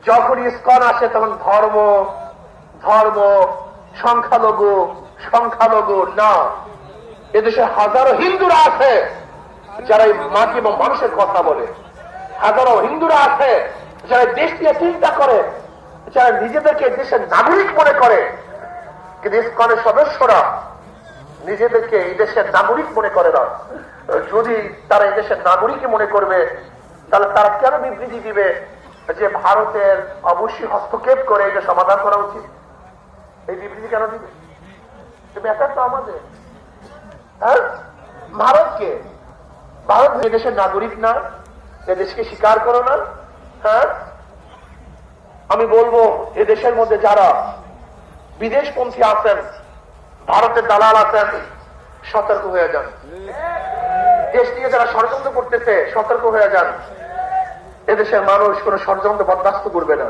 যখন ইসকন আসে তখন ধর্ম ধর্ম সংখ্যালঘু সংখ্যালঘু না, এদেশে হাজারো হিন্দুরা আছে যারা এই মাটি এবং মানুষের কথা বলে, হাজারো হিন্দুরা আছে যারা দেশ নিয়ে চিন্তা করে, যারা নিজেদেরকে দেশের নাগরিক মনে করে। কিন্তু ইসকনের সদস্যরা নিজেদেরকে এই দেশের নাগরিক মনে করে না। যদি তারা এই দেশের নাগরিকই মনে করবে, তাহলে তারা কেন বিবৃতি দিবে যে ভারতের অবশ্যই হস্তক্ষেপ করে এটা সমাধান করা উচিত? এই বিবৃতি কেন দিবে? ব্যাপার তো আমাদের, হ্যাঁ, ভারতকে, ভারত এদেশের নাগরিক না, এদেশকে স্বীকার করো না। হ্যাঁ, আমি বলবো এদেশের মধ্যে যারা বিদেশপন্থী আছেন, ভারতের দালাল আছেন, সতর্ক হয়ে যান। দেশ নিয়ে যারা ষড়যন্ত্র করতেছে সতর্ক হয়ে যান। এদেশের মানুষ কোন ষড়যন্ত্র বরদাস্ত করবে না।